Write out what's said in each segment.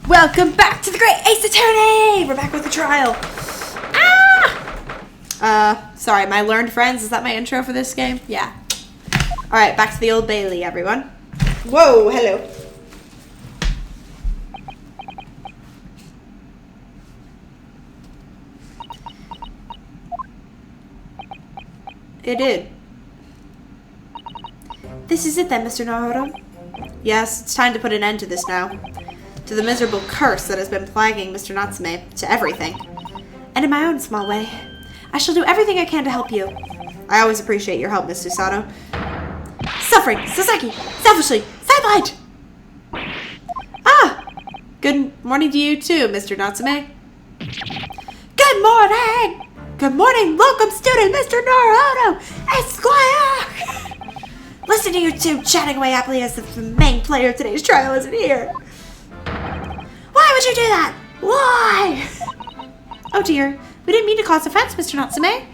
Welcome back to the Great Ace Attorney! We're back with the trial. Sorry, my learned friends. Is that my intro for this game? Yeah. Alright, back to the Old Bailey, everyone. Whoa, hello. It did. This is it then, Mr. Nanowrimo? Yes, it's time to put an end to this now. To the miserable curse that has been plaguing Mr. Natsume, to everything. And in my own small way, I shall do everything I can to help you. I always appreciate your help, Miss Susato. Suffering, Sasaki, selfishly, sidelined! Ah! Good morning to you too, Mr. Natsume. Good morning! Good morning, locum student Mr. Nanowrimo, Esquire! Listen to you two chatting away happily as if the main player of today's trial isn't here. Why would you do that? Why? Oh dear, we didn't mean to cause offense, Mr. Natsume.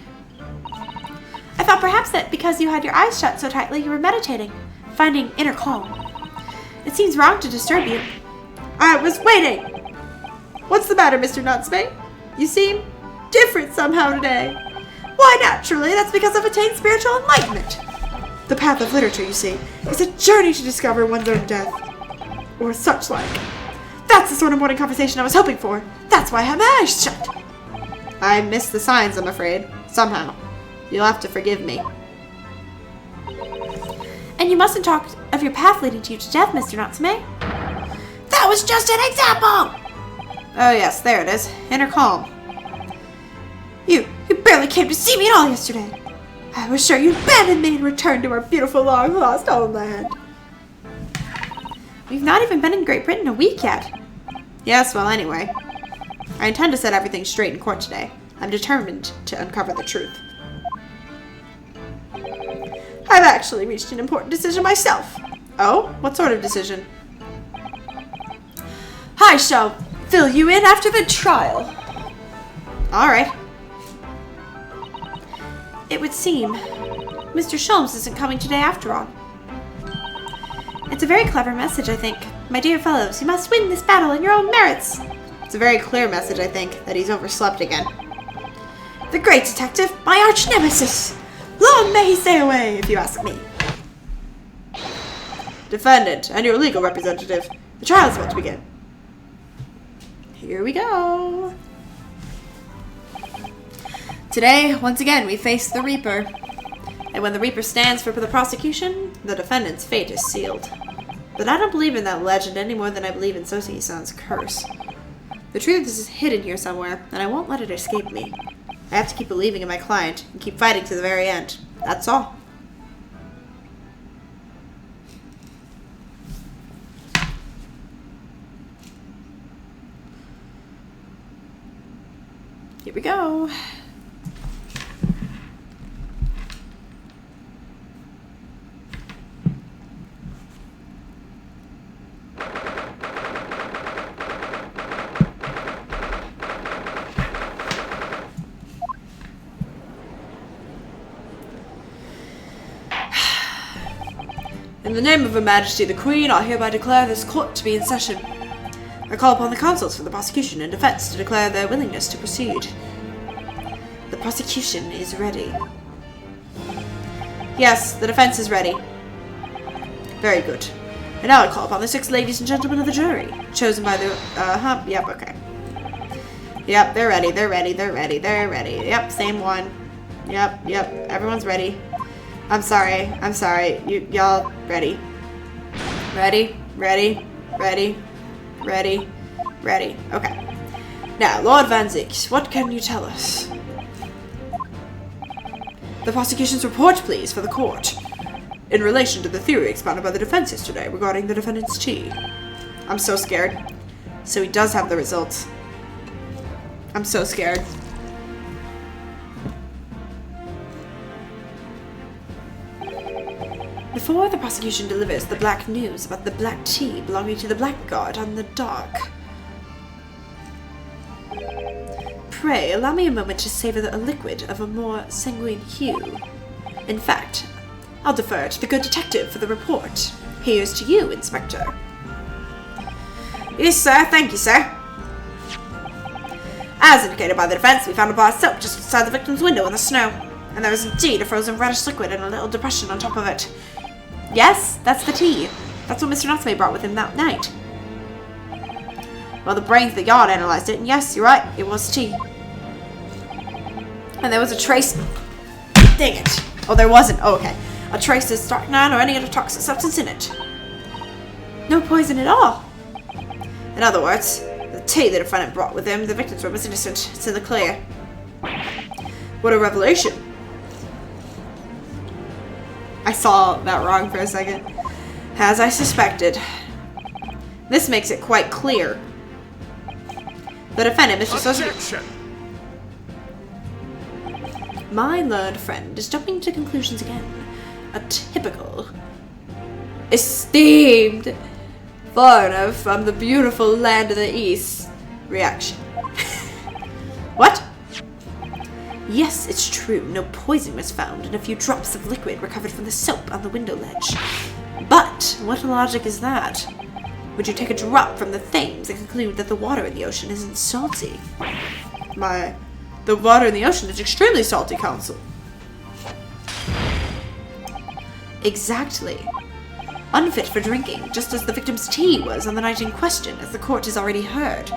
I thought perhaps that because you had your eyes shut so tightly, you were meditating, finding inner calm. It seems wrong to disturb you. I was waiting. What's the matter, Mr. Natsume? You seem different somehow today. Why, naturally, that's because I've attained spiritual enlightenment. The path of literature, you see, is a journey to discover one's own death. Or such like. That's the sort of morning conversation I was hoping for. That's why I had my eyes shut. I missed the signs, I'm afraid. Somehow. You'll have to forgive me. And you mustn't talk of your path leading to you to death, Mr. Natsume. That was just an example! Oh yes, there it is. Inner calm. You barely came to see me at all yesterday. I was sure you abandoned me and returned to our beautiful long-lost homeland. We've not even been in Great Britain a week yet. Yes, well, anyway. I intend to set everything straight in court today. I'm determined to uncover the truth. I've actually reached an important decision myself. Oh? What sort of decision? I shall fill you in after the trial. Alright. It would seem Mr. Sholmes isn't coming today after all. It's a very clever message, I think. My dear fellows, you must win this battle on your own merits. It's a very clear message, I think, that he's overslept again. The great detective, my arch nemesis. Long may he stay away, if you ask me. Defendant and your legal representative. The trial is about to begin. Here we go. Today, once again, we face the Reaper. And when the Reaper stands for the prosecution, the defendant's fate is sealed. But I don't believe in that legend any more than I believe in Sosei-san's curse. The truth is hidden here somewhere, and I won't let it escape me. I have to keep believing in my client and keep fighting to the very end. That's all. Here we go. In the name of Her Majesty the Queen, I hereby declare this court to be in session. I call upon the counsels for the prosecution and defense to declare their willingness to proceed. The prosecution is ready. Yes, the defense is ready. Very good. And now I call upon the 6 ladies and gentlemen of the jury, chosen by the, yep, okay. Yep, they're ready, they're ready, they're ready, they're ready. Yep, same one. Yep, everyone's ready. I'm sorry, y'all ready. Ready. Okay. Now, Lord Van Zyk, what can you tell us? The prosecution's report, please, for the court. In relation to the theory expounded by the defense yesterday regarding the defendant's tea. I'm so scared. So he does have the results. I'm so scared. Before the prosecution delivers the black news about the black tea belonging to the blackguard on the dock. Pray, allow me a moment to savor a liquid of a more sanguine hue. In fact, I'll defer to the good detective for the report. Here's to you, Inspector. Yes, sir. Thank you, sir. As indicated by the defense, we found a bar of soap just outside the victim's window in the snow. And there was indeed a frozen reddish liquid and a little depression on top of it. Yes, that's the tea. That's what Mr. Natsume brought with him that night. Well, the brains of the yard analyzed it, and yes, you're right, it was tea. And there was a trace... Dang it. Oh, there wasn't. Oh, okay. A trace of strychnine or any other toxic substance in it. No poison at all. In other words, the tea the defendant brought with him, the victim's room, was innocent. It's in the clear. What a revelation. I saw that wrong for a second. As I suspected. This makes it quite clear. The defendant, Mr. Sosa... My learned friend is jumping to conclusions again. A typical... esteemed foreigner from the beautiful land of the East reaction. What? Yes, it's true. No poison was found, and a few drops of liquid recovered from the soap on the window ledge. But what logic is that? Would you take a drop from the Thames and conclude that the water in the ocean isn't salty? The water in the ocean is extremely salty, Counsel. Exactly. Unfit for drinking, just as the victim's tea was on the night in question, as the court has already heard.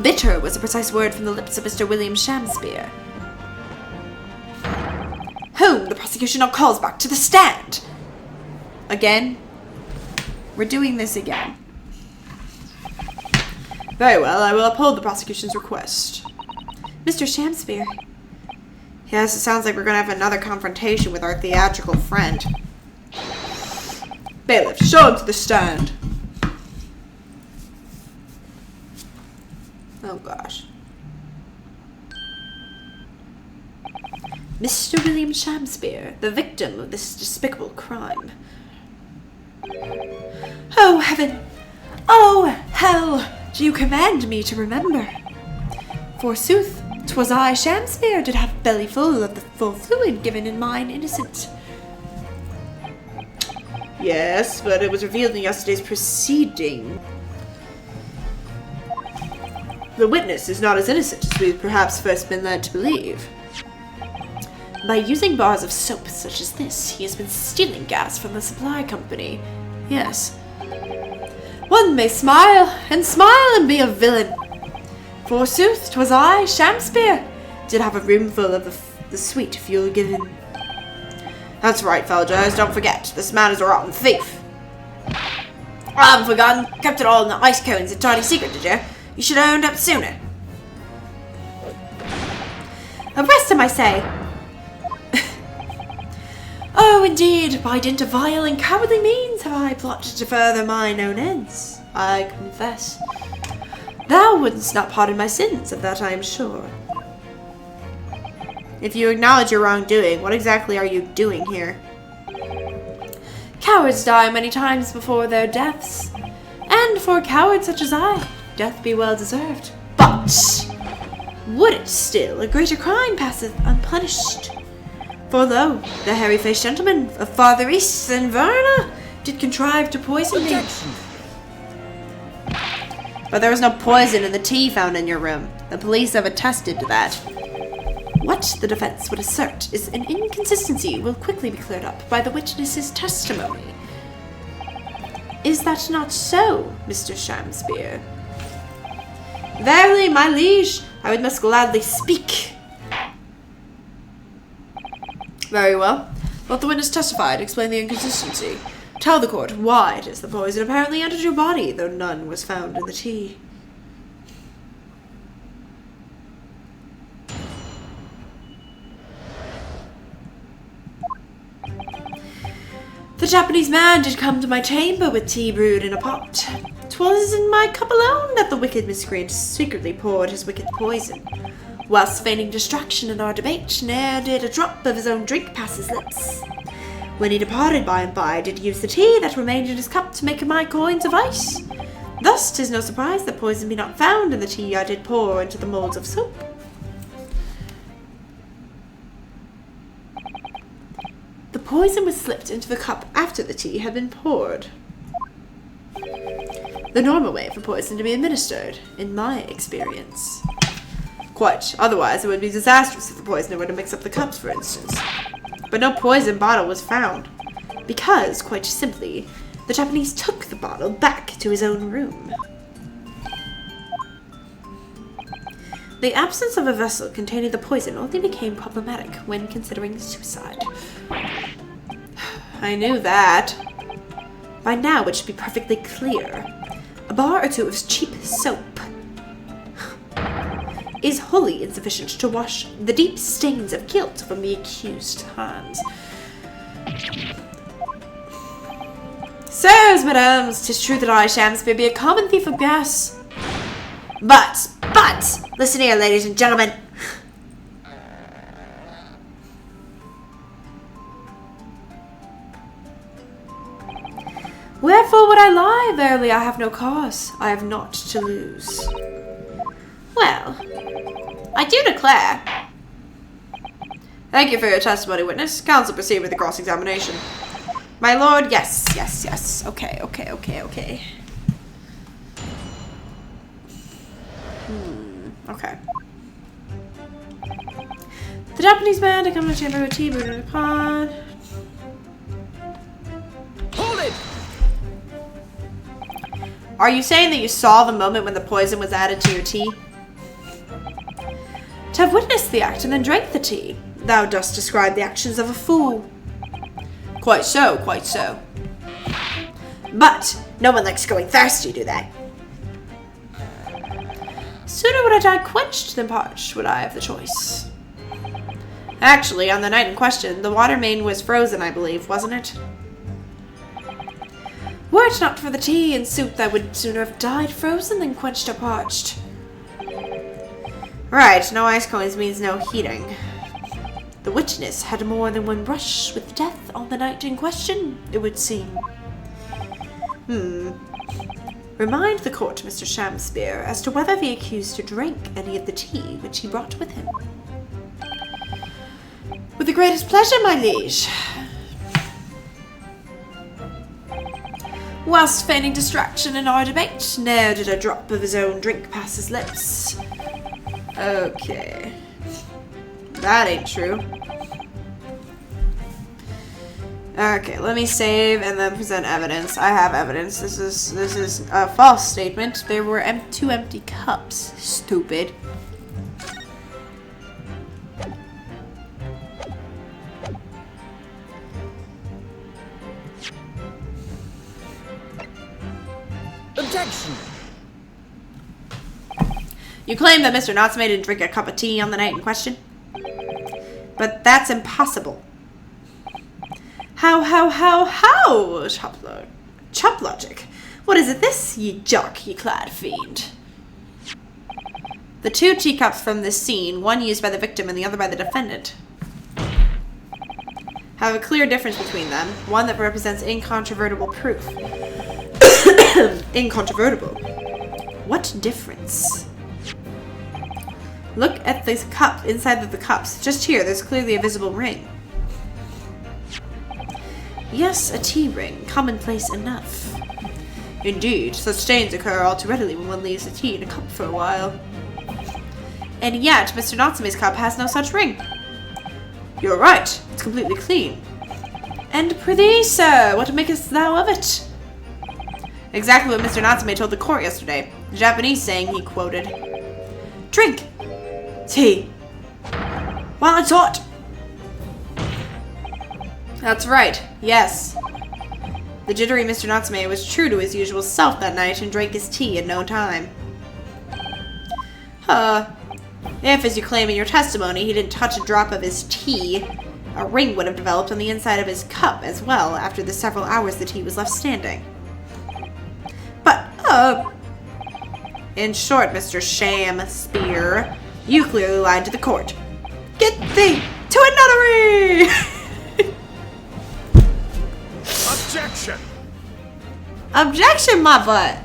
Bitter was a precise word from the lips of Mr. William Shamspeare, whom the prosecution now calls back to the stand. Again? We're doing this again. Very well, I will uphold the prosecution's request. Mr. Shamspeare. Yes, it sounds like we're going to have another confrontation with our theatrical friend. Bailiff, show him to the stand. Oh gosh. Mr. William Shamspeare, the victim of this despicable crime. Oh heaven! Oh hell! Do you command me to remember? Forsooth, 'twas I, Shamspeare, did have belly full of the full fluid given in mine innocent. Yes, but it was revealed in yesterday's proceeding. The witness is not as innocent as we've perhaps first been led to believe. By using bars of soap such as this, he has been stealing gas from the supply company. Yes. One may smile and be a villain. Forsooth, 'twas I, Shamspeare, did have a room full of the sweet fuel given. That's right, Felgers, don't forget, this man is a rotten thief. I haven't forgotten, kept it all in the ice cones a tiny secret, did you? You should have owned up sooner. Arrest him, I say! Oh, indeed, by dint of vile and cowardly means have I plotted to further mine own ends, I confess. Thou wouldst not pardon my sins, of that I am sure. If you acknowledge your wrongdoing, what exactly are you doing here? Cowards die many times before their deaths, and for a coward such as I, death be well deserved. But would it still a greater crime passeth unpunished? For lo, the hairy-faced gentleman of farther east than Verna did contrive to poison me. But there was no poison in the tea found in your room. The police have attested to that. What the defense would assert is an inconsistency will quickly be cleared up by the witness's testimony. Is that not so, Mr. Shamspeare? Verily, my liege, I would most gladly speak. Very well. Let the witness testify to explain the inconsistency. Tell the court why it is the poison apparently entered your body, though none was found in the tea. The Japanese man did come to my chamber with tea brewed in a pot. 'Twas in my cup alone that the wicked miscreant secretly poured his wicked poison. Whilst feigning distraction in our debate, ne'er did a drop of his own drink pass his lips. When he departed by and by, did use the tea that remained in his cup to make my coins of ice. Thus 'tis no surprise that poison be not found in the tea I did pour into the moulds of soap. The poison was slipped into the cup after the tea had been poured. the normal way for poison to be administered, in my experience. Quite. Otherwise, it would be disastrous if the poisoner were to mix up the cups, for instance. But no poison bottle was found. Because, quite simply, the Japanese took the bottle back to his own room. The absence of a vessel containing the poison only became problematic when considering suicide. I knew that. By now, it should be perfectly clear. A bar or two of cheap soap is wholly insufficient to wash the deep stains of guilt from the accused's hands. Sirs, mesdames, 'tis true that I, Shamspeare, be a common thief of gas. But, listen here, ladies and gentlemen. Wherefore would I lie? Verily, I have no cause. I have naught to lose. Well, I do declare. Thank you for your testimony, witness. Counsel, proceed with the cross-examination. My lord, yes. Okay. Okay. The Japanese man to come to the chamber with tea brewed in a pot. Hold it! Are you saying that you saw the moment when the poison was added to your tea? To have witnessed the act and then drank the tea. Thou dost describe the actions of a fool. Quite so. But no one likes going thirsty, do they? Sooner would I die quenched than parched, would I have the choice. Actually, on the night in question, the water main was frozen, I believe, wasn't it? Were it not for the tea and soup, I would sooner have died frozen than quenched or parched. Right, no ice coins means no heating. The witness had more than one brush with death on the night in question, it would seem. Remind the court, Mr. Shamspeare, as to whether the accused drank any of the tea which he brought with him. With the greatest pleasure, my liege. Whilst feigning distraction in our debate, ne'er did a drop of his own drink pass his lips. Okay. That ain't true. Okay, let me save and then present evidence. I have evidence. This is a false statement. There were two empty cups. Stupid. Objection! You claim that Mr. Natsume didn't drink a cup of tea on the night in question? But that's impossible. How? Chop logic. What is it this, ye jockey-clad fiend? The two teacups from this scene, one used by the victim and the other by the defendant, have a clear difference between them, one that represents incontrovertible proof. Incontrovertible. What difference? Look at this cup, inside of the cups. Just here, there's clearly a visible ring. Yes, a tea ring, commonplace enough. Indeed, such stains occur all too readily when one leaves the tea in a cup for a while. And yet, Mr. Natsume's cup has no such ring. You're right, it's completely clean. And prithee, sir, what makest thou of it? Exactly what Mr. Natsume told the court yesterday. The Japanese saying he quoted, "Drink tea while it's hot." That's right, yes. The jittery Mr. Natsume was true to his usual self that night and drank his tea in no time. If, as you claim in your testimony, he didn't touch a drop of his tea, a ring would have developed on the inside of his cup as well after the several hours the tea was left standing. But, in short, Mr. Shamspeare, you clearly lied to the court. Get thee to a nunnery! Objection! Objection, my butt!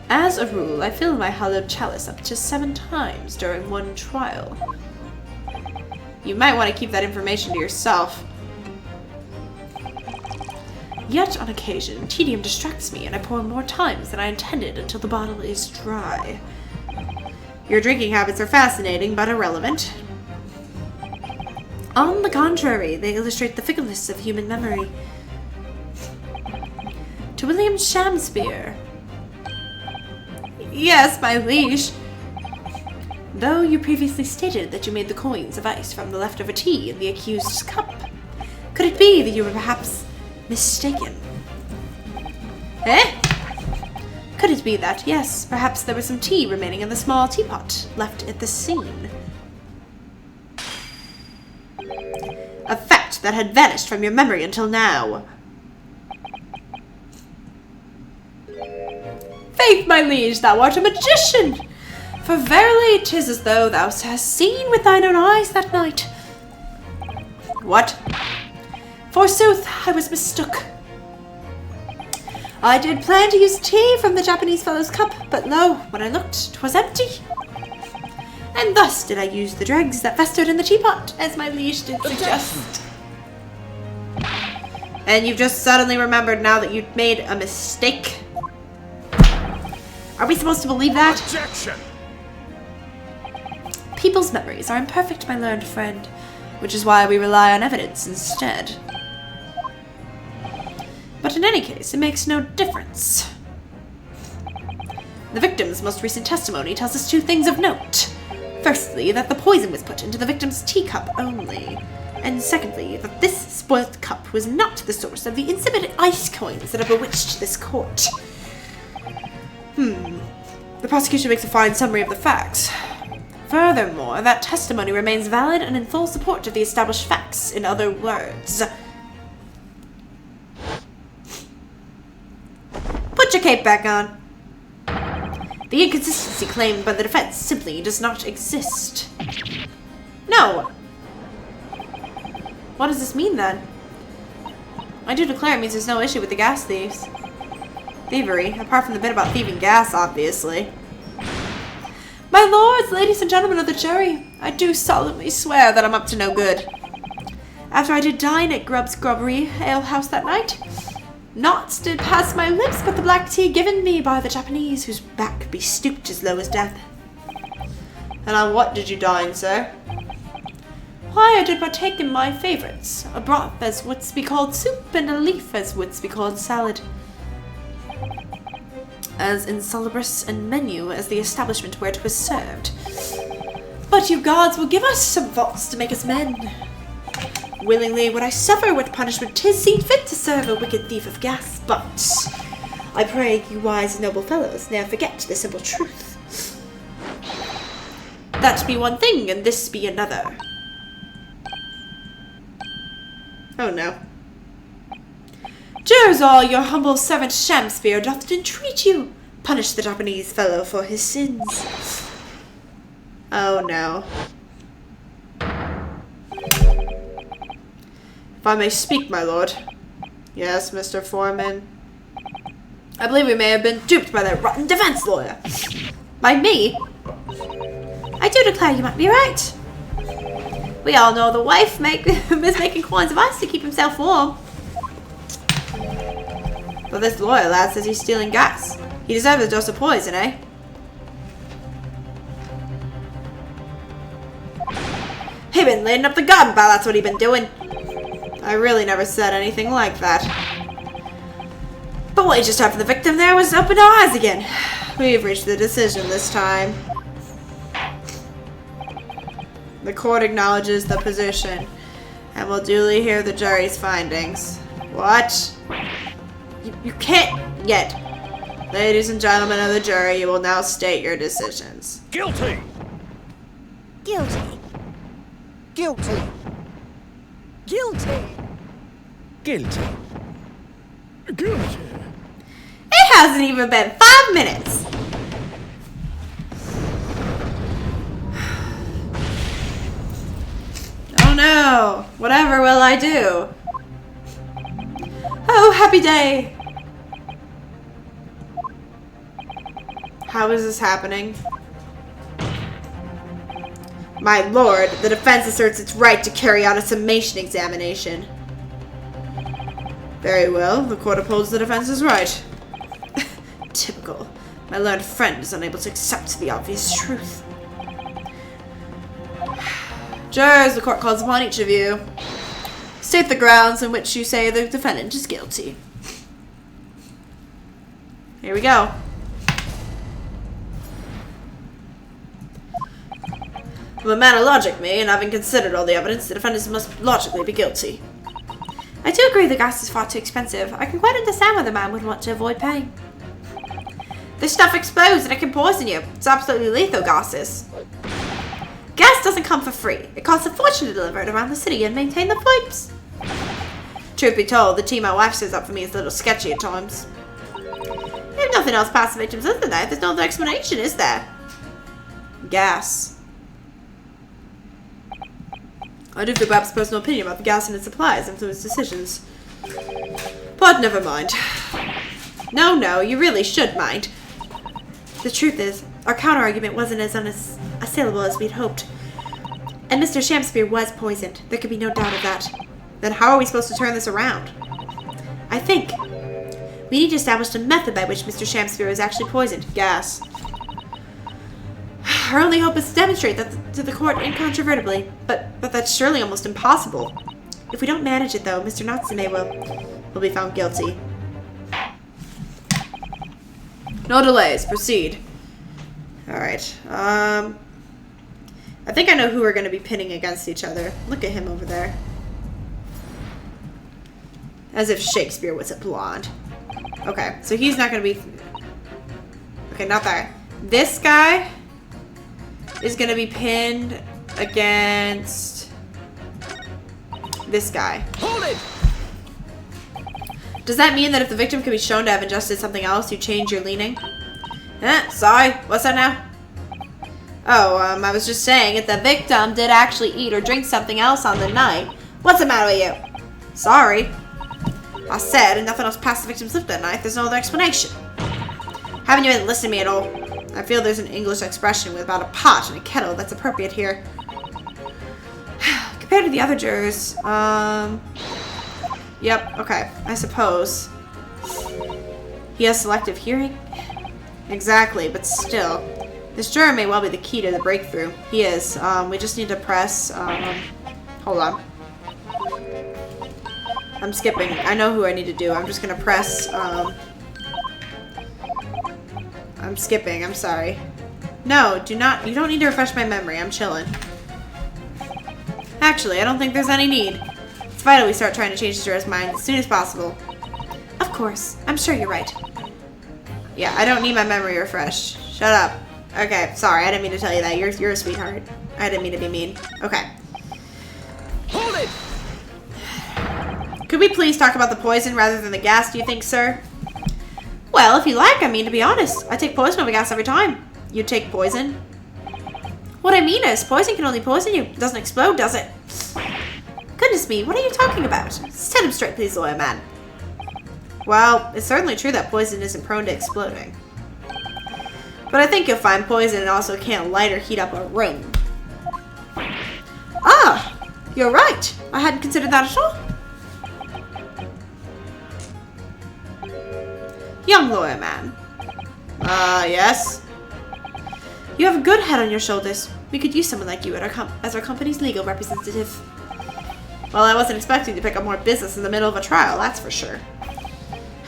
As a rule, I fill my hollowed chalice up to 7 times during one trial. You might want to keep that information to yourself. Yet, on occasion, tedium distracts me, and I pour more times than I intended until the bottle is dry. Your drinking habits are fascinating, but irrelevant. On the contrary, they illustrate the fickleness of human memory. To William Shakespeare. Yes, my liege. Though you previously stated that you made the coins of ice from the leftover tea in the accused's cup, could it be that you were perhaps mistaken? Eh? Could it be that, yes, perhaps there was some tea remaining in the small teapot left at the scene? A fact that had vanished from your memory until now. Faith, my liege, thou art a magician! For verily 'tis as though thou hast seen with thine own eyes that night. What? Forsooth, I was mistook. I did plan to use tea from the Japanese fellow's cup, but lo, when I looked, 'twas empty. And thus did I use the dregs that festered in the teapot, as my liege did suggest. And you've just suddenly remembered now that you'd made a mistake? Are we supposed to believe that? Objection! People's memories are imperfect, my learned friend, which is why we rely on evidence instead. But in any case, it makes no difference. The victim's most recent testimony tells us two things of note. Firstly, that the poison was put into the victim's teacup only. And secondly, that this spoilt cup was not the source of the insipid ice coins that have bewitched this court. The prosecution makes a fine summary of the facts. Furthermore, that testimony remains valid and in full support of the established facts. In other words, put your cape back on. The inconsistency claimed by the defense simply does not exist. No. What does this mean then? I do declare it means there's no issue with the gas thieves. Thievery, apart from the bit about thieving gas, obviously. My lords, ladies and gentlemen of the jury, I do solemnly swear that I'm up to no good. After I did dine at Grubb's Grubbery Ale House that night, naught did pass my lips but the black tea given me by the Japanese, whose back be stooped as low as death. And on what did you dine, sir? Why, I did partake in my favourites, a broth as wouldst be called soup, and a leaf as wouldst be called salad. As insalubrious and menu as the establishment where it was served. But you gods will give us some faults to make us men. Willingly would I suffer what punishment 'tis seen fit to serve a wicked thief of gas, but I pray you wise and noble fellows ne'er forget the simple truth. That be one thing, and this be another. Oh no. Jurors all, your humble servant Shakespeare doth entreat you, punish the Japanese fellow for his sins. Oh no. If I may speak, my lord. Yes, Mr. Foreman. I believe we may have been duped by that rotten defense lawyer. By me? I do declare you might be right. We all know the wife is making coins of ice to keep himself warm. But this lawyer lad says he's stealing gas. He deserves a dose of poison, eh? He been lading up the garden pile, that's what he been doing. I really never said anything like that. But what you just heard from the victim there was open our eyes again. We've reached the decision this time. The court acknowledges the position and will duly hear the jury's findings. What? You can't yet. Ladies and gentlemen of the jury, you will now state your decisions. Guilty! Guilty. Guilty. Guilty. Guilty. Guilty. It hasn't even been 5 minutes. Oh no. Whatever will I do? Oh, happy day. How is this happening? My lord, the defense asserts its right to carry out a summation examination. Very well, the court upholds the defense is right. Typical. My learned friend is unable to accept the obvious truth. Jurors, the court calls upon each of you. State the grounds in which you say the defendant is guilty. Here we go. I'm a man of logic, me, and having considered all the evidence, the defendant must logically be guilty. I do agree the gas is far too expensive. I can quite understand why the man would want to avoid paying. This stuff explodes and it can poison you. It's absolutely lethal, gases. Gas doesn't come for free. It costs a fortune to deliver it around the city and maintain the pipes. Truth be told, the tea my wife sets up for me is a little sketchy at times. If nothing else past the victim's live tonight, there's no other explanation, is there? Gas. I do feel perhaps personal opinion about the gas and its supplies influence decisions. But never mind. No, you really should mind. The truth is, our counter-argument wasn't as unassailable as we'd hoped. And Mr. Shamspeare was poisoned. There could be no doubt of that. Then how are we supposed to turn this around? I think we need to establish a method by which Mr. Shamspeare was actually poisoned. Gas. Our only hope is to demonstrate that to the court incontrovertibly, but that's surely almost impossible. If we don't manage it, though, Mr. Natsume will be found guilty. No delays. Proceed. Alright. I think I know who we're going to be pitting against each other. Look at him over there. As if Shakespeare was a blonde. Okay, so he's not going to be... Okay, not that. This guy is going to be pinned against this guy. Hold it! Does that mean that if the victim can be shown to have ingested something else, you change your leaning? Sorry, what's that now? Oh, I was just saying, if the victim did actually eat or drink something else on the night, what's the matter with you? Sorry. I said, and nothing else past the victim's lips that night, there's no other explanation. Haven't you been listening to me at all? I feel there's an English expression with about a pot and a kettle that's appropriate here. Compared to the other jurors, yep, okay, I suppose. He has selective hearing? Exactly, but still. This juror may well be the key to the breakthrough. He is. We just need to press, hold on. I'm skipping. I know who I need to do. I'm just gonna press, I'm skipping. I'm sorry. No, you don't need to refresh my memory. I'm chilling. Actually, I don't think there's any need. It's vital we start trying to change the juror's mind as soon as possible. Of course. I'm sure you're right. Yeah, I don't need my memory refreshed. Shut up. Okay, sorry. I didn't mean to tell you that. You're a sweetheart. I didn't mean to be mean. Okay. Hold it! Could we please talk about the poison rather than the gas, do you think, sir? Well, if you like, I mean, to be honest. I take poison over gas every time. You take poison? What I mean is, poison can only poison you. It doesn't explode, does it? Goodness me, what are you talking about? Set him straight, please, lawyer man. Well, it's certainly true that poison isn't prone to exploding. But I think you'll find poison also can't light or heat up a room. Ah, you're right. I hadn't considered that at all. Young lawyer man. Yes? You have a good head on your shoulders. We could use someone like you as our company's legal representative. Well, I wasn't expecting to pick up more business in the middle of a trial, that's for sure.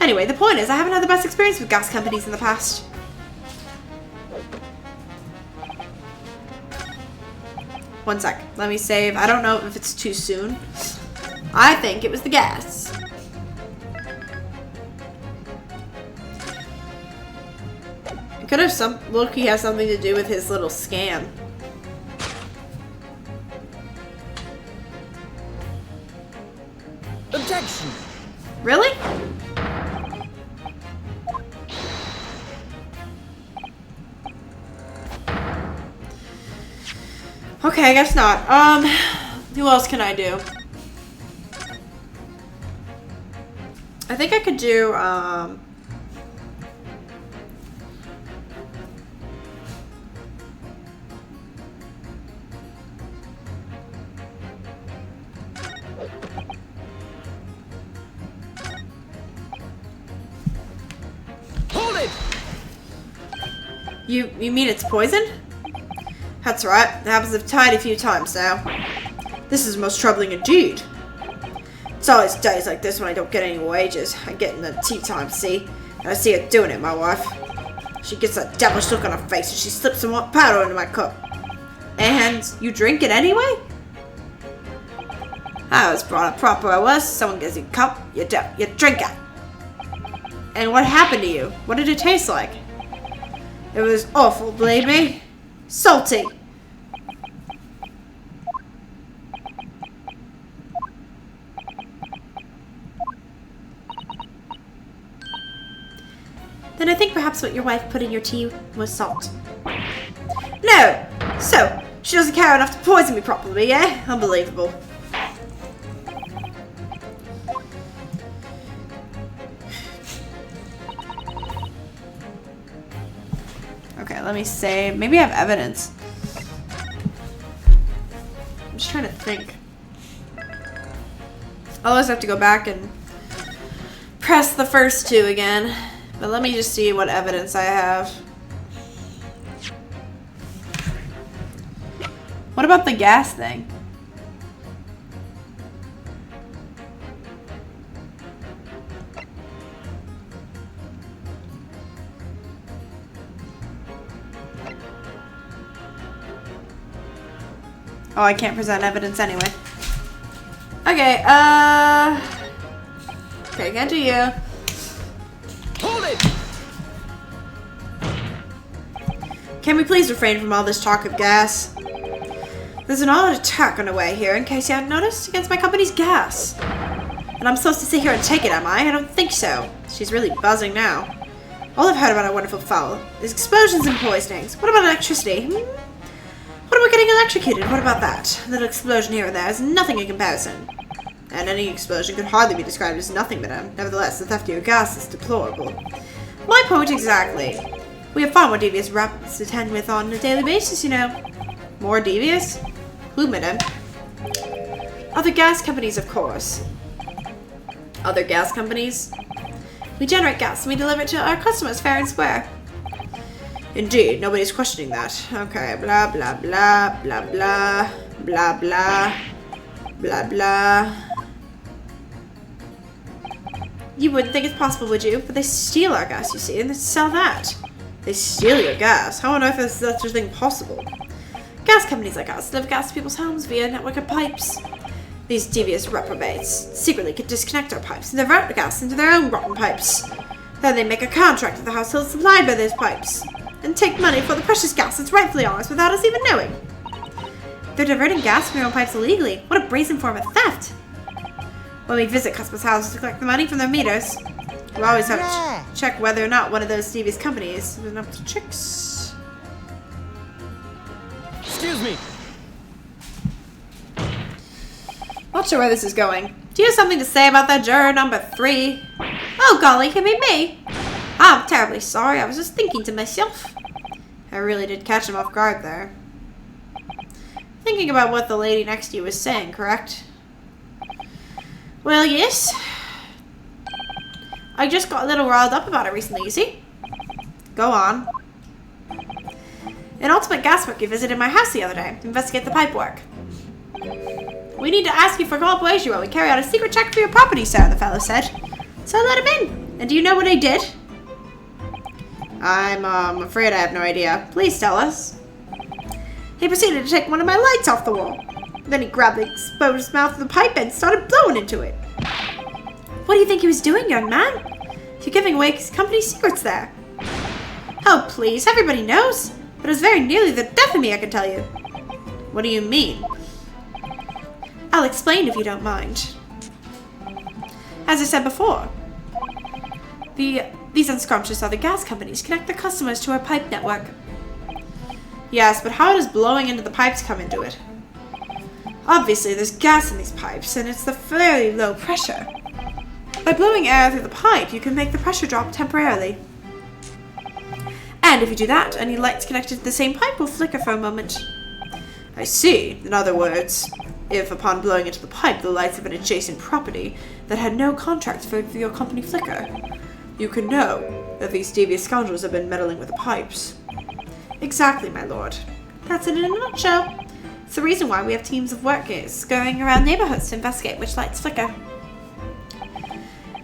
Anyway, the point is, I haven't had the best experience with gas companies in the past. One sec. Let me save. I don't know if it's too soon. I think it was the gas. It could have look-y has something to do with his little scam. Objection! Really? Okay, I guess not. Who else can I do? I think I could do, You mean it's poison? That's right. It happens I've tried a few times now. This is most troubling indeed. It's always days like this when I don't get any wages. I get in the tea time, see? And I see her doing it, my wife. She gets that devilish look on her face and she slips some hot powder into my cup. And you drink it anyway? I was brought up proper, I was. Someone gives you a cup, you drink it. And what happened to you? What did it taste like? It was awful, believe me. Salty. Then I think perhaps what your wife put in your tea was salt. No! So, she doesn't care enough to poison me properly, eh? Unbelievable. Okay, let me say, maybe I have evidence. I'm just trying to think. I'll always have to go back and press the first two again. But let me just see what evidence I have. What about the gas thing? Oh, I can't present evidence anyway. Okay, okay, can't do you. Hold it! Can we please refrain from all this talk of gas? There's an all-out attack underway here, in case you hadn't noticed, against my company's gas. And I'm supposed to sit here and take it, am I? I don't think so. She's really buzzing now. All I've heard about our wonderful fowl is explosions and poisonings. What about electricity? What about getting electrocuted? What about that? A little explosion here and there is nothing in comparison. And any explosion could hardly be described as nothing but nevertheless, the theft of your gas is deplorable. My point exactly. We have far more devious rabbits to tend with on a daily basis, you know. More devious? Who, madam? Other gas companies, of course. Other gas companies? We generate gas and we deliver it to our customers fair and square. Indeed, nobody's questioning that. Okay, blah, blah, blah, blah, blah, blah, blah, blah, blah. You wouldn't think it's possible, would you? But they steal our gas, you see, and they sell that. They steal your gas? How on earth is such a thing possible? Gas companies like us deliver gas to people's homes via a network of pipes. These devious reprobates secretly could disconnect our pipes and divert the gas into their own rotten pipes. Then they make a contract with the households supplied by those pipes and take money for the precious gas that's rightfully ours without us even knowing. They're diverting gas from their own pipes illegally. What a brazen form of theft! When we visit customers' houses to collect the money from their meters, we always have to check whether or not one of those devious companies is up to tricks. Excuse me. Not sure where this is going. Do you have something to say about that juror number 3? Oh golly, you mean me? I'm terribly sorry, I was just thinking to myself. I really did catch him off guard there. Thinking about what the lady next to you was saying, correct? Well, yes. I just got a little riled up about it recently, you see. Go on. An ultimate gas worker visited my house the other day to investigate the pipe work. We need to ask you for cooperation while we carry out a secret check for your property, sir, the fellow said. So I let him in. And do you know what he did? I'm afraid I have no idea. Please tell us. He proceeded to take one of my lights off the wall. Then he grabbed the exposed mouth of the pipe and started blowing into it. What do you think he was doing, young man? You're giving away his company secrets there. Oh, please, everybody knows. But it was very nearly the death of me, I can tell you. What do you mean? I'll explain if you don't mind. As I said before, these unscrumptious other gas companies connect their customers to our pipe network. Yes, but how does blowing into the pipes come into it? Obviously, there's gas in these pipes, and it's the fairly low pressure. By blowing air through the pipe, you can make the pressure drop temporarily. And if you do that, any lights connected to the same pipe will flicker for a moment. I see. In other words, if upon blowing into the pipe, the lights of an adjacent property that had no contract for your company flicker, you can know that these devious scoundrels have been meddling with the pipes. Exactly, my lord. That's it in a nutshell. It's the reason why we have teams of workers going around neighborhoods to investigate which lights flicker.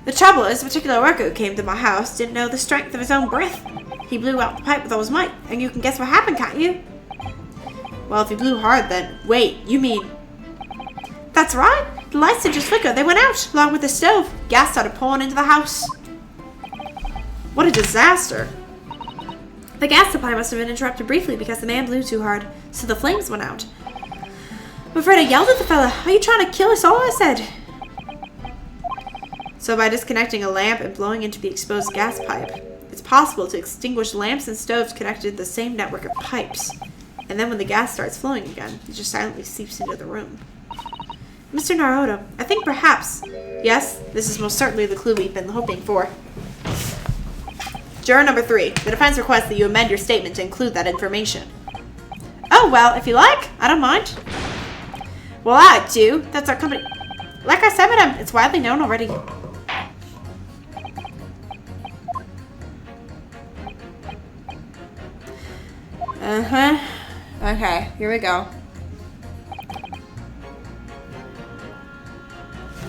The trouble is, a particular worker who came to my house didn't know the strength of his own breath. He blew out the pipe with all his might, and you can guess what happened, can't you? Well, if he blew hard, then... Wait, you mean... That's right! The lights didn't just flicker, they went out, along with the stove. Gas started pouring into the house. What a disaster. The gas supply must have been interrupted briefly because the man blew too hard, so the flames went out. I'm afraid I yelled at the fella. Are you trying to kill us all? I said. So by disconnecting a lamp and blowing into the exposed gas pipe, it's possible to extinguish lamps and stoves connected to the same network of pipes. And then when the gas starts flowing again, it just silently seeps into the room. Mr. Naruto, I think perhaps... Yes, this is most certainly the clue we've been hoping for. Juror number 3. The defense requests that you amend your statement to include that information. Oh, well, if you like. I don't mind. Well, I do. That's our company. Like I said, madam, it's widely known already. Okay, here we go.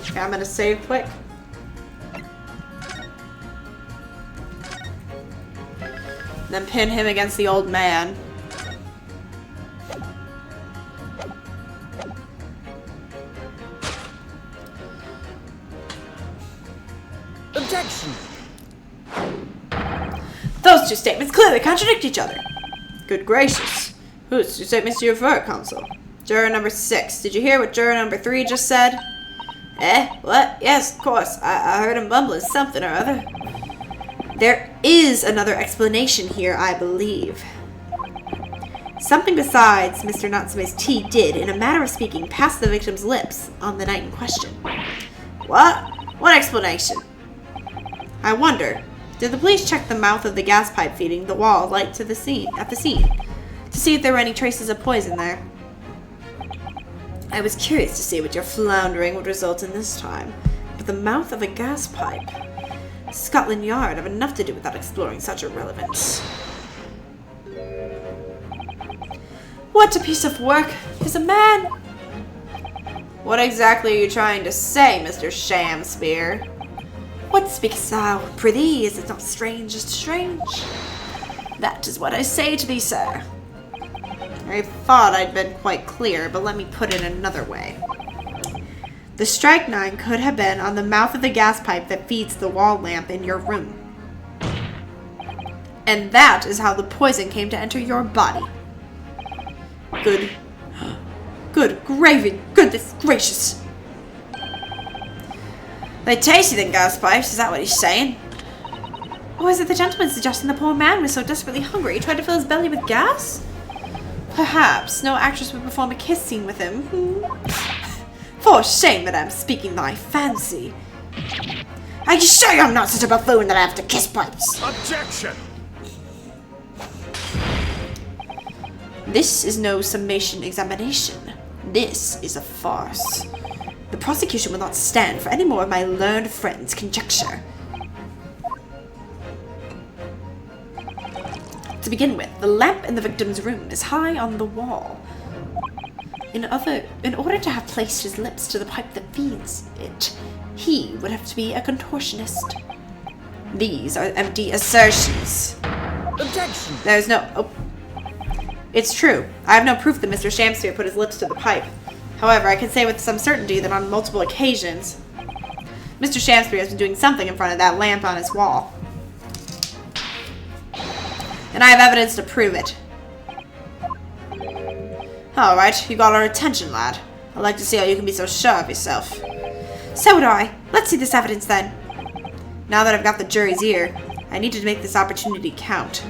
Okay, I'm gonna save quick. Then pin him against the old man. Objection! Those two statements clearly contradict each other. Good gracious. Whose two statements do you refer, counsel? Juror number 6. Did you hear what juror number 3 just said? Eh? What? Yes, of course. I heard him bumbling something or other. There is another explanation here, I believe. Something besides Mr. Natsume's tea did, in a manner of speaking, pass the victim's lips on the night in question. What? What explanation? I wonder, did the police check the mouth of the gas pipe feeding the wall light to the scene to see if there were any traces of poison there? I was curious to see what your floundering would result in this time, but the mouth of a gas pipe... Scotland Yard have enough to do without exploring such irrelevance. What a piece of work! He's a man! What exactly are you trying to say, Mr. Shamspeare? What speakest thou? Prithee, is it not strange as strange? That is what I say to thee, sir. I thought I'd been quite clear, but let me put it another way. The strychnine could have been on the mouth of the gas pipe that feeds the wall lamp in your room. And that is how the poison came to enter your body. Good gravy, goodness gracious. They tasty than gas pipes, is that what he's saying? Or is it the gentleman suggesting the poor man was so desperately hungry he tried to fill his belly with gas? Perhaps no actress would perform a kiss scene with him. For shame, madame, speaking thy fancy. Are you sure I'm not such a buffoon that I have to kiss pipes? Objection! This is no summation examination. This is a farce. The prosecution will not stand for any more of my learned friend's conjecture. To begin with, the lamp in the victim's room is high on the wall. In order to have placed his lips to the pipe that feeds it, he would have to be a contortionist. These are empty assertions. Objection! There's no... Oh. It's true. I have no proof that Mr. Shamspeare put his lips to the pipe. However, I can say with some certainty that on multiple occasions, Mr. Shamspeare has been doing something in front of that lamp on his wall. And I have evidence to prove it. Alright, you got our attention, lad. I'd like to see how you can be so sure of yourself. So would I. Let's see this evidence then. Now that I've got the jury's ear, I need to make this opportunity count.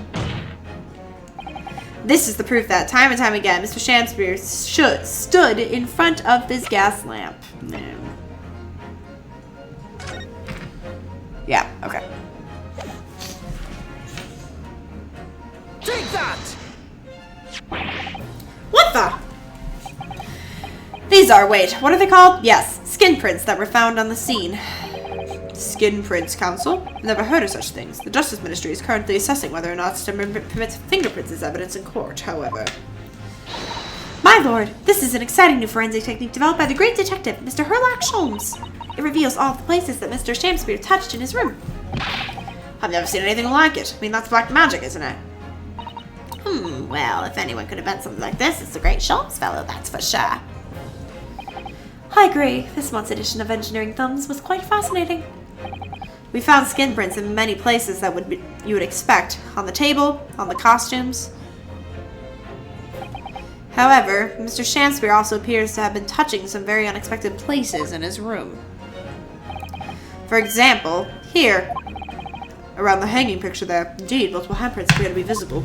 This is the proof that, time and time again, Mr. Shamspeare stood in front of this gas lamp. Yeah, okay. Take that! What the? These are, wait, what are they called? Yes, skin prints that were found on the scene. skin prints, Counsel. I've never heard of such things. The Justice Ministry is currently assessing whether or not to permit fingerprints as evidence in court, however. My lord, this is an exciting new forensic technique developed by the great detective, Mr. Herlock Sholmes. It reveals all the places that Mr. Shamspeare touched in his room. I've never seen anything like it. I mean, that's black magic, isn't it? Well, if anyone could invent something like this, it's the great Sholmes fellow, that's for sure. I agree. This month's edition of Engineering Thumbs was quite fascinating. We found skin prints in many places that you would expect. On the table, on the costumes. However, Mr. Shamspeare also appears to have been touching some very unexpected places in his room. For example, here, around the hanging picture there, indeed, multiple handprints appear to be visible.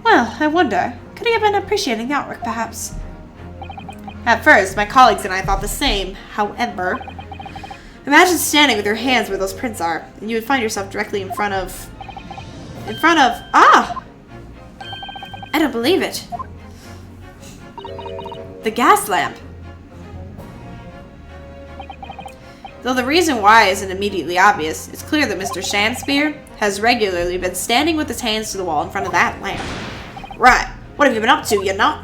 Well, I wonder, could he have been appreciating the artwork, perhaps? At first, my colleagues and I thought the same. However, imagine standing with your hands where those prints are, and you would find yourself directly in front of... Ah! I don't believe it. The gas lamp. Though the reason why isn't immediately obvious, it's clear that Mr. Shamspeare has regularly been standing with his hands to the wall in front of that lamp. Right. What have you been up to, you nut?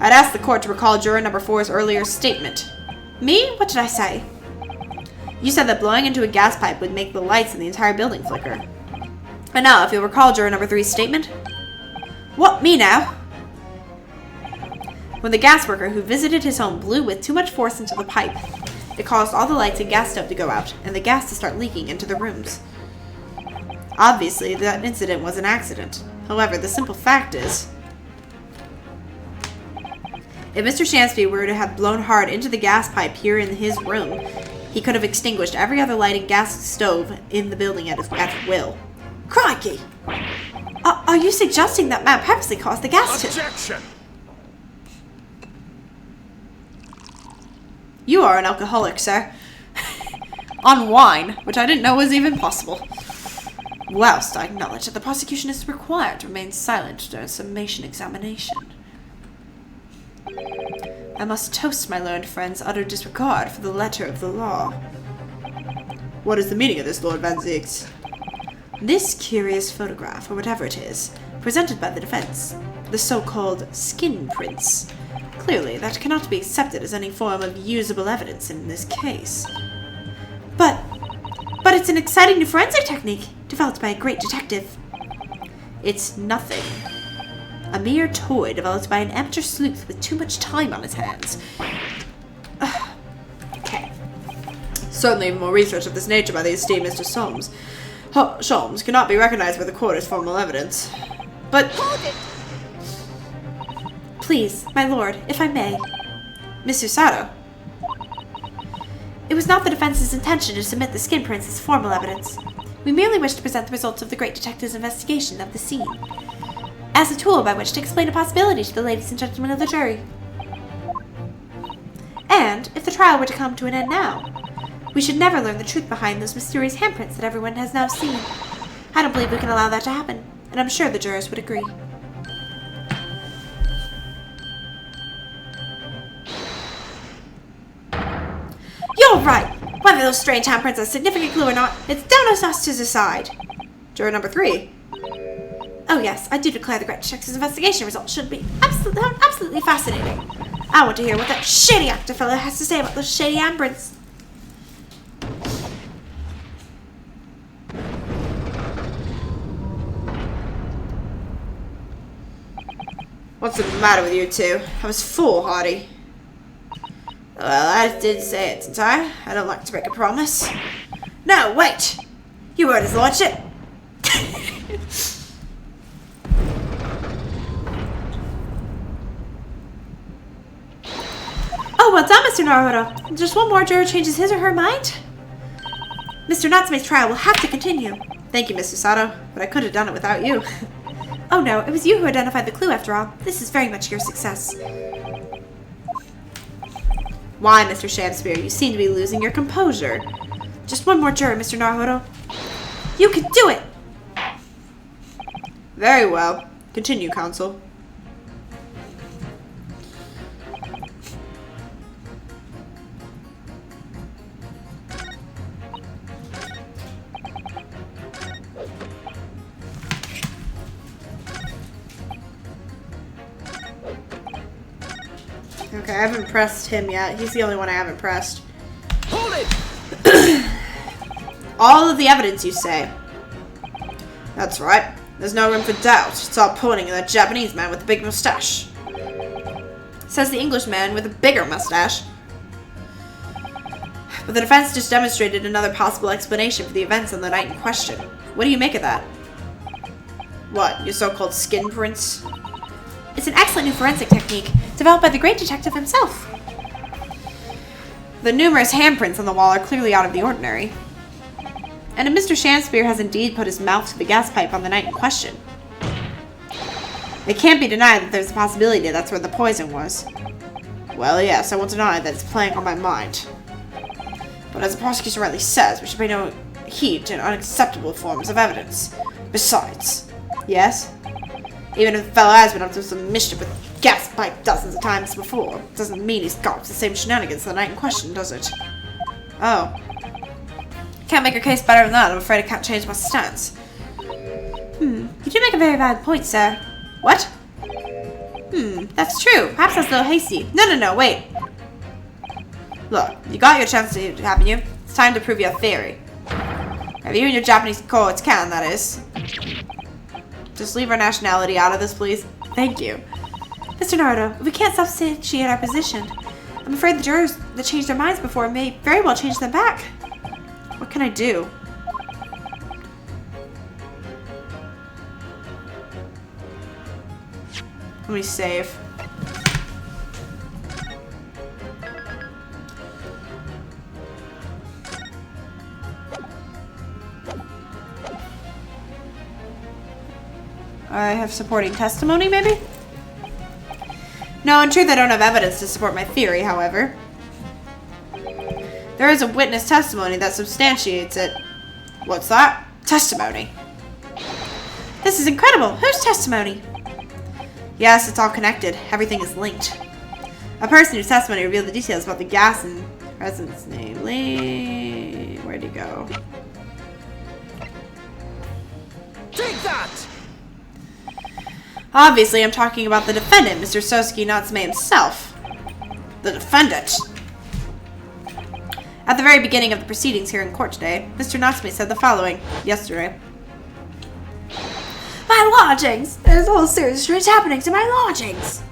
I'd ask the court to recall juror number 4's earlier statement. Me? What did I say? You said that blowing into a gas pipe would make the lights in the entire building flicker. And now, if you'll recall juror number 3's statement. What, me now? When the gas worker who visited his home blew with too much force into the pipe, it caused all the lights and gas stove to go out, and the gas to start leaking into the rooms. Obviously, that incident was an accident. However, the simple fact is, if Mr. Shamspeare were to have blown hard into the gas pipe here in his room, he could have extinguished every other light and gas stove in the building at will. Crikey! Are you suggesting that man purposely caused the gas to... Objection! You are an alcoholic, sir. On wine, which I didn't know was even possible. Whilst I acknowledge that the prosecution is required to remain silent during summation examination. I must toast my learned friend's utter disregard for the letter of the law. What is the meaning of this, Lord Van Zieks? This curious photograph, or whatever it is, presented by the defense, the so-called skin prints. Clearly, that cannot be accepted as any form of usable evidence in this case. But it's an exciting new forensic technique, developed by a great detective. It's nothing. A mere toy developed by an amateur sleuth with too much time on his hands. Okay. Certainly more research of this nature by the esteemed Mr. Sholmes cannot be recognized by the court as formal evidence. But... Hold it! Please, my lord, if I may. Mr. Sato. It was not the defense's intention to submit the skin prints as formal evidence. We merely wished to present the results of the great detective's investigation of the scene, as a tool by which to explain a possibility to the ladies and gentlemen of the jury. And, if the trial were to come to an end now, we should never learn the truth behind those mysterious handprints that everyone has now seen. I don't believe we can allow that to happen, and I'm sure the jurors would agree. You're right! Whether those strange handprints are a significant clue or not, it's down to us to decide. Juror number 3. Oh yes, I do declare the great detective's investigation results should be absolutely fascinating. I want to hear what that shady actor fellow has to say about those shady handprints. What's the matter with you two? I was foolhardy. Well, I did say it, didn't I? I don't like to break a promise. No, wait! You heard his lordship. Oh, well done, Mr. Naruto. Just one more juror changes his or her mind. Mr. Natsume's trial will have to continue. Thank you, Mr. Sato, but I could have done it without you. Oh no, it was you who identified the clue after all. This is very much your success. Why, Mr. Shamspeare? You seem to be losing your composure. Just one more juror, Mr. Naruto. You can do it! Very well. Continue, counsel. Okay, I haven't pressed him yet. He's the only one I haven't pressed. Hold it! All of the evidence, you say? That's right. There's no room for doubt. It's all pointing at that Japanese man with the big mustache. Says the Englishman with a bigger mustache. But the defense just demonstrated another possible explanation for the events on the night in question. What do you make of that? What, your so-called skin prints? It's an excellent new forensic technique developed by the great detective himself. The numerous handprints on the wall are clearly out of the ordinary. And if Mr. Shakespeare has indeed put his mouth to the gas pipe on the night in question. It can't be denied that there's a possibility that's where the poison was. Well, yes, I won't deny that it's playing on my mind. But as the prosecution rightly says, we should pay no heed to unacceptable forms of evidence. Besides, yes? Even if the fellow has been up to some mischief with gas pipe dozens of times before, doesn't mean he's got up to the same shenanigans the night in question, does it? Oh. Can't make your case better than that. I'm afraid I can't change my stance. You do make a very valid point, sir. What? That's true. Perhaps I was a little hasty. No, wait. Look, you got your chance to haven't you? It's time to prove your theory. Have you and your Japanese courts can, that is. Just leave our nationality out of this, please. Thank you. Mr. Naruto, if we can't substantiate our position, I'm afraid the jurors that changed their minds before may very well change them back. What can I do? Let me save. I have supporting testimony, maybe? No, in truth, I don't have evidence to support my theory, however. There is a witness testimony that substantiates it. What's that? Testimony. This is incredible. Whose testimony? Yes, it's all connected. Everything is linked. A person whose testimony revealed the details about the gas and residence, namely... Where'd he go? Take that! Obviously, I'm talking about the defendant, Mr. Sosuke Natsume himself. The defendant? At the very beginning of the proceedings here in court today, Mr. Natsume said the following, yesterday. My lodgings! There's a whole series of strange happenings in my lodgings!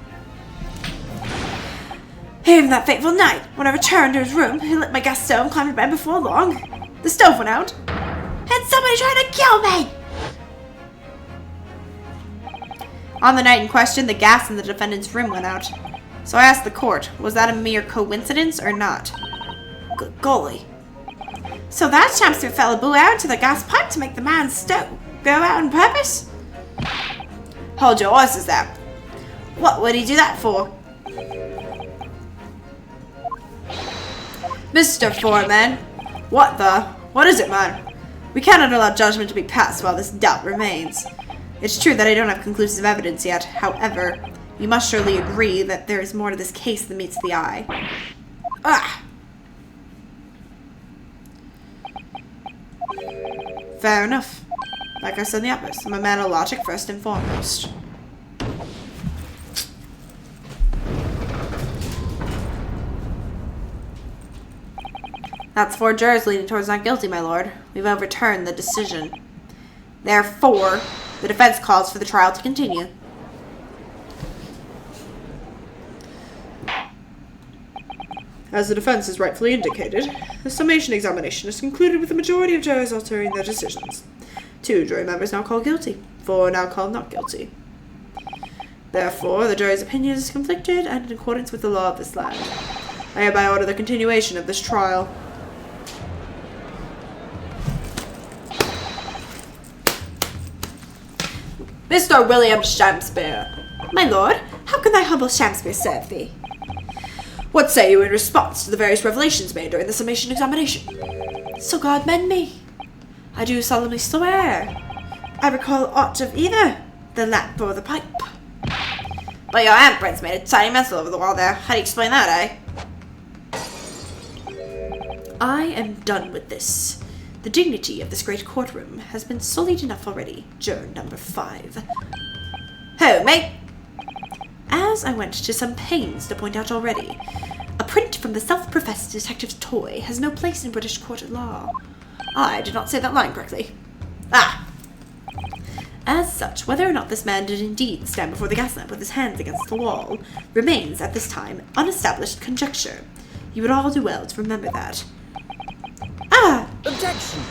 Even that fateful night, when I returned to his room, he lit my gas stove and climbed to bed before long. The stove went out, and somebody tried to kill me! On the night in question, the gas in the defendant's room went out. So I asked the court, was that a mere coincidence or not? Golly. So that Shakespeare fella blew out into the gas pipe to make the man's stove go out on purpose? Hold your horses there. What would he do that for? Mr. Foreman. What is it, man? We cannot allow judgment to be passed while this doubt remains. It's true that I don't have conclusive evidence yet. However, you must surely agree that there is more to this case than meets the eye. Ah! Fair enough. Like I said in the uppers, I'm a man of logic first and foremost. That's 4 jurors leaning towards not guilty, my lord. We've overturned the decision. Therefore, the defense calls for the trial to continue. As the defense has rightfully indicated, the summation examination is concluded with the majority of jurors altering their decisions. 2 jury members now called guilty. 4 now called not guilty. Therefore, the jury's opinion is conflicted and in accordance with the law of this land. I hereby order the continuation of this trial. Mr. William Shakespeare. My lord, how can thy humble Shakespeare serve thee? What say you in response to the various revelations made during the summation examination? So God mend me. I do solemnly swear. I recall aught of either the lamp or the pipe. But your handprints made a tiny mess all over the wall there. How do you explain that, eh? I am done with this. The dignity of this great courtroom has been sullied enough already. Juror number 5. Who, me? As I went to some pains to point out already, a print from the self-professed detective's toy has no place in British court of law. I did not say that line correctly. As such, whether or not this man did indeed stand before the gas lamp with his hands against the wall remains, at this time, unestablished conjecture. You would all do well to remember that. Objection!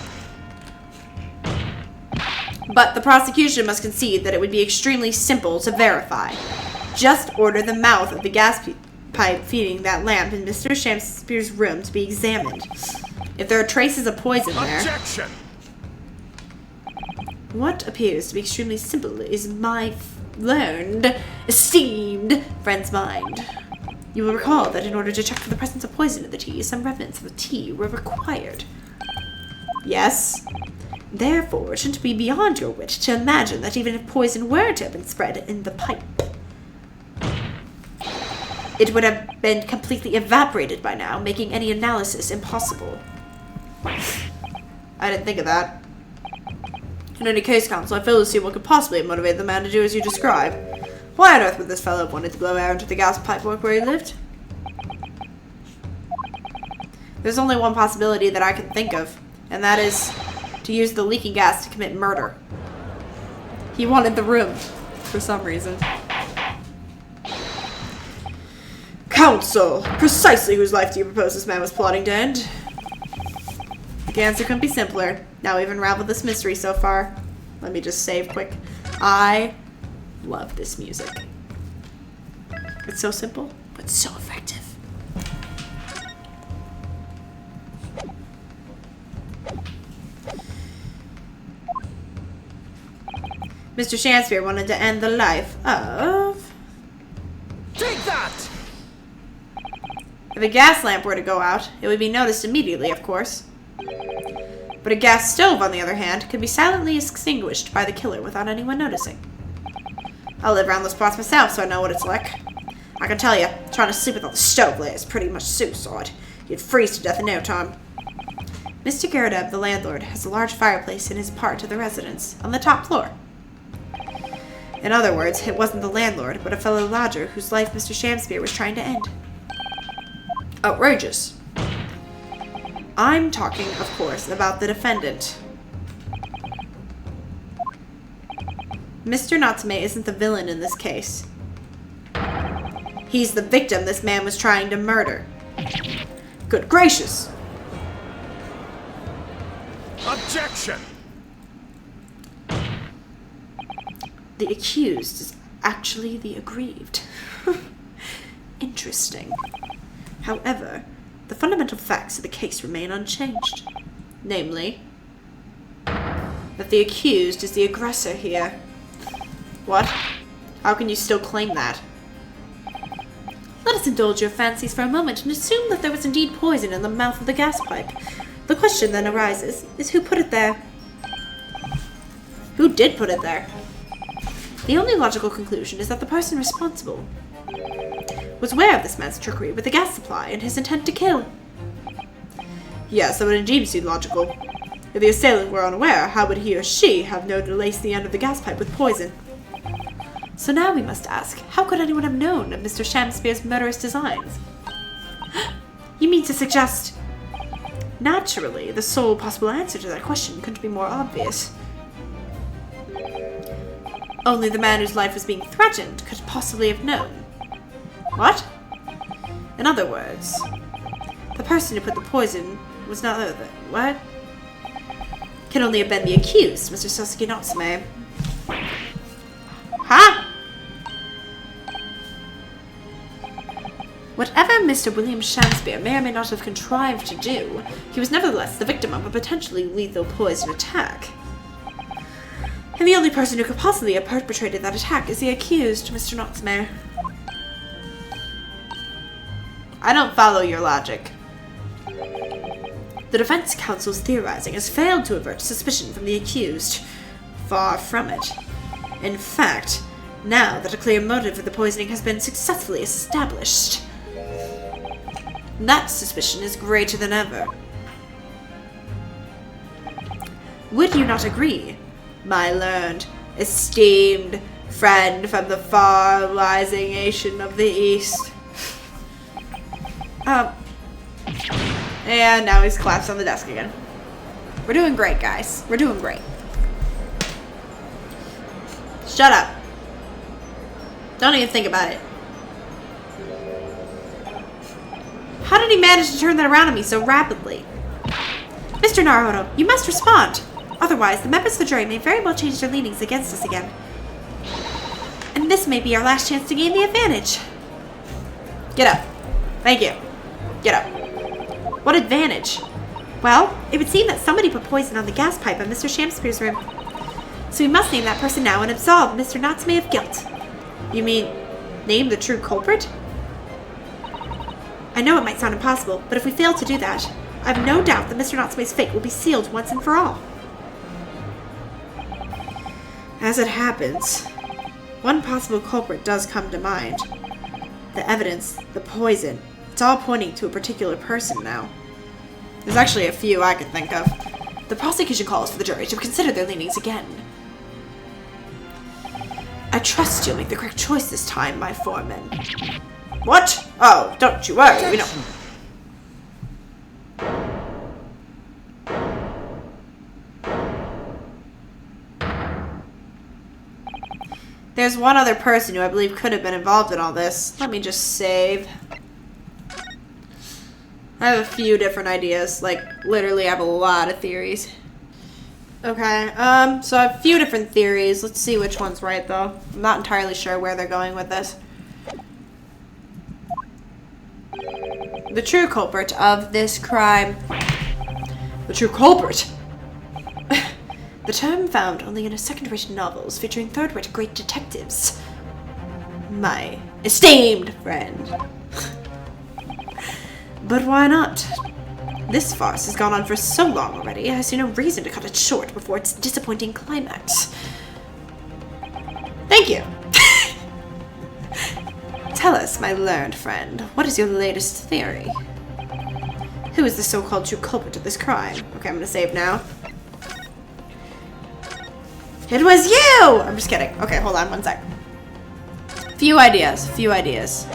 But the prosecution must concede that it would be extremely simple to verify. Just order the mouth of the gas pipe feeding that lamp in Mr. Shakespeare's room to be examined. If there are traces of poison there... Objection! What appears to be extremely simple is my learned, esteemed friend's mind. You will recall that in order to check for the presence of poison in the tea, some remnants of the tea were required. Yes. Therefore, it shouldn't be beyond your wit to imagine that even if poison were to have been spread in the pipe, it would have been completely evaporated by now, making any analysis impossible. I didn't think of that. In any case, counsel, I fail to see what could possibly have motivated the man to do as you describe. Why on earth would this fellow have wanted to blow air into the gas pipework where he lived? There's only one possibility that I can think of, and that is to use the leaking gas to commit murder. He wanted the room, for some reason. Counsel, precisely whose life do you propose this man was plotting to end? The answer couldn't be simpler. Now we've unraveled this mystery so far. Let me just save quick. I love this music. It's so simple, but so effective. Mr. Shakespeare wanted to end the life of... Take that! If a gas lamp were to go out, it would be noticed immediately, of course. But a gas stove, on the other hand, could be silently extinguished by the killer without anyone noticing. I live around those spots myself, so I know what it's like. I can tell you, trying to sleep without the stove lit is pretty much suicide. You'd freeze to death in no time. Mr. Gerda, the landlord, has a large fireplace in his part of the residence, on the top floor. In other words, it wasn't the landlord, but a fellow lodger whose life Mr. Shakespeare was trying to end. Outrageous. I'm talking, of course, about the defendant. Mr. Natsume isn't the villain in this case. He's the victim this man was trying to murder. Good gracious! Objection! The accused is actually the aggrieved. Interesting. However, the fundamental facts of the case remain unchanged. Namely, that the accused is the aggressor here. What? How can you still claim that? Let us indulge your fancies for a moment and assume that there was indeed poison in the mouth of the gas pipe. The question then arises, is who put it there? Who did put it there? The only logical conclusion is that the person responsible was aware of this man's trickery with the gas supply and his intent to kill. Yes, that would indeed seem logical. If the assailant were unaware, how would he or she have known to lace the end of the gas pipe with poison? So now we must ask, how could anyone have known of Mr. Shakespeare's murderous designs? You mean to suggest... Naturally, the sole possible answer to that question couldn't be more obvious. Only the man whose life was being threatened could possibly have known. What? In other words, the person who put the poison was not other than... What? Can only have been the accused, Mr. Sasuke Natsume. Huh? Whatever Mr. William Shakespeare may or may not have contrived to do, he was nevertheless the victim of a potentially lethal poison attack. And the only person who could possibly have perpetrated that attack is the accused, Mr. Natsume. I don't follow your logic. The defense counsel's theorizing has failed to avert suspicion from the accused. Far from it. In fact, now that a clear motive for the poisoning has been successfully established, that suspicion is greater than ever. Would you not agree, my learned, esteemed friend from the far rising nation of the east. And now he's collapsed on the desk again. We're doing great, guys. We're doing great. Shut up. Don't even think about it. How did he manage to turn that around on me so rapidly? Mr. Naruto, you must respond. Otherwise, the members of the jury may very well change their leanings against us again. And this may be our last chance to gain the advantage. Get up. Thank you. Get up. What advantage? Well, it would seem that somebody put poison on the gas pipe in Mr. Shamspeare's room. So we must name that person now and absolve Mr. Natsume of guilt. You mean, name the true culprit? I know it might sound impossible, but if we fail to do that, I have no doubt that Mr. Natsume's fate will be sealed once and for all. As it happens, one possible culprit does come to mind. The evidence, the poison, it's all pointing to a particular person now. There's actually a few I could think of. The prosecution calls for the jury to consider their leanings again. I trust you'll make the correct choice this time, my foreman. What? Oh, don't you worry, we know. There's one other person who I believe could have been involved in all this. Let me just save. I have a few different ideas. Like, literally I have a lot of theories. Okay, so I have a few different theories. Let's see which one's right, though. I'm not entirely sure where they're going with this. The true culprit of this crime. The true culprit? The term found only in a second-rate novels featuring third-rate great detectives. My esteemed friend. But why not? This farce has gone on for so long already, I see no reason to cut it short before its disappointing climax. Thank you. Tell us, my learned friend, what is your latest theory? Who is the so-called true culprit of this crime? Okay, I'm gonna save now. It was you! I'm just kidding. Okay, hold on one sec. Few ideas.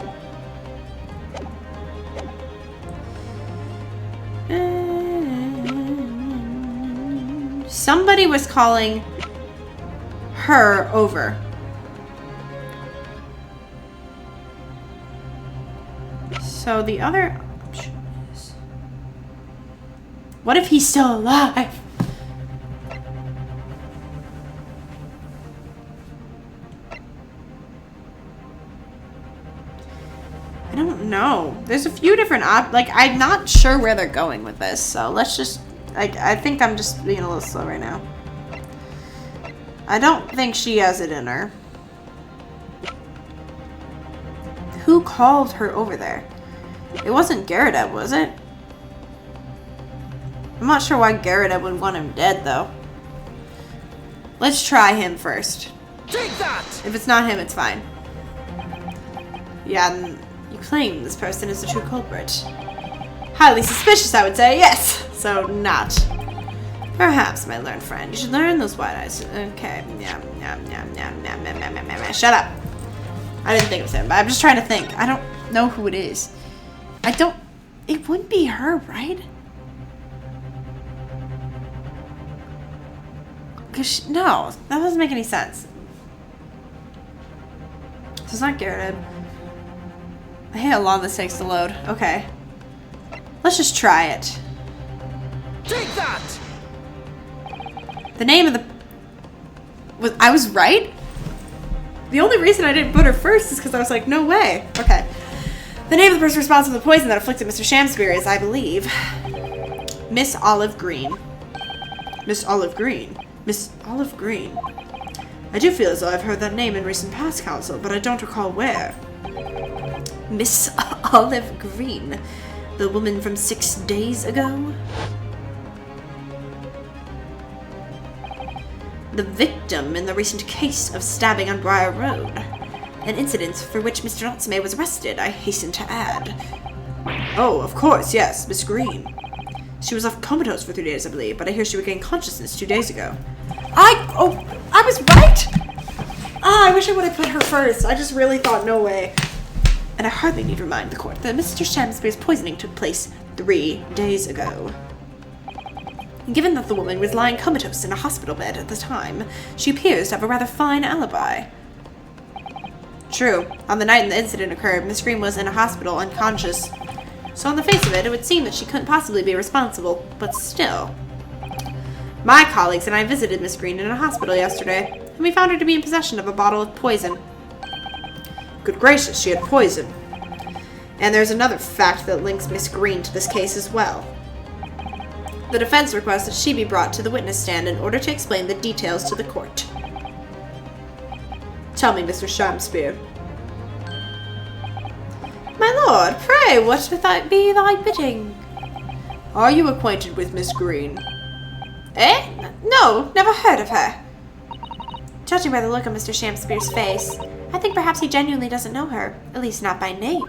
Somebody was calling her over. So the other option is... What if he's still alive? I don't know. There's a few different I'm not sure where they're going with this, so let's just... I think I'm just being a little slow right now. I don't think she has it in her. Who called her over there? It wasn't Garrett, was it? I'm not sure why Garrett would want him dead, though. Let's try him first. Take that! If it's not him, it's fine. Yeah, you claim this person is the true culprit. Highly suspicious, I would say, yes! So, not. Perhaps, my learned friend, you should learn those white eyes. Okay. Shut up. I didn't think of him, but I'm just trying to think. I don't know who it is. It wouldn't be her, right? No, that doesn't make any sense. So it's not Garrett. I hate how long this takes to load. Okay. Let's just try it. Take that! The name of the... I was right? The only reason I didn't put her first is because I was like, no way. Okay. The name of the person responsible for the poison that afflicted Mr. Shamspeare is, I believe, Miss Olive Green. Miss Olive Green. Miss Olive Green. I do feel as though I've heard that name in recent past, Counsel, but I don't recall where. Miss Olive Green. The woman from 6 days ago? The victim in the recent case of stabbing on Briar Road. An incident for which Mr. Natsume was arrested, I hasten to add. Oh, of course, yes, Miss Green. She was off comatose for 3 days, I believe, but I hear she regained consciousness 2 days ago. I was right? I wish I would have put her first. I just really thought no way. And I hardly need remind the court that Mr. Shamspeare's poisoning took place 3 days ago. Given that the woman was lying comatose in a hospital bed at the time, she appears to have a rather fine alibi. True, on the night the incident occurred, Miss Green was in a hospital unconscious. So on the face of it, it would seem that she couldn't possibly be responsible, but still. My colleagues and I visited Miss Green in a hospital yesterday, and we found her to be in possession of a bottle of poison. Good gracious, she had poison. And there's another fact that links Miss Green to this case as well. The defense requests that she be brought to the witness stand in order to explain the details to the court. Tell me, Mr. Shamspeare. My lord, pray, what would that be thy bidding? Are you acquainted with Miss Green? Eh? No, never heard of her. Judging by the look on Mr. Shamspeare's face, I think perhaps he genuinely doesn't know her, at least not by name.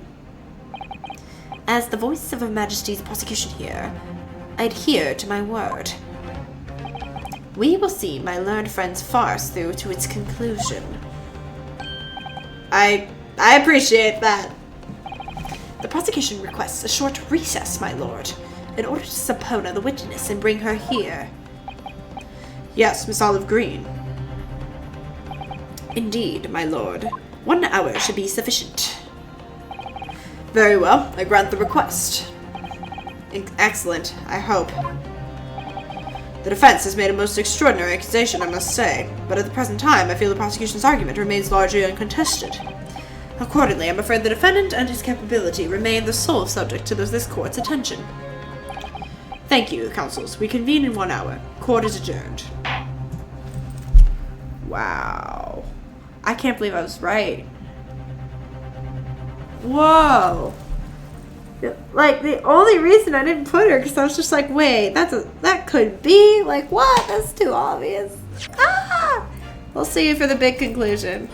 As the voice of Her Majesty's prosecution here, I adhere to my word. We will see my learned friend's farce through to its conclusion. I appreciate that. The prosecution requests a short recess, my lord, in order to subpoena the witness and bring her here. Yes, Miss Olive Green. Indeed, my lord. 1 hour should be sufficient. Very well, I grant the request. Excellent, I hope. The defense has made a most extraordinary accusation, I must say, but at the present time I feel the prosecution's argument remains largely uncontested. Accordingly, I'm afraid the defendant and his culpability remain the sole subject to this court's attention. Thank you, counsels. We convene in 1 hour. Court is adjourned. Wow. I can't believe I was right. Whoa. Like, the only reason I didn't put her, because I was just like, wait, that could be? Like, what? That's too obvious. Ah! We'll see you for the big conclusion.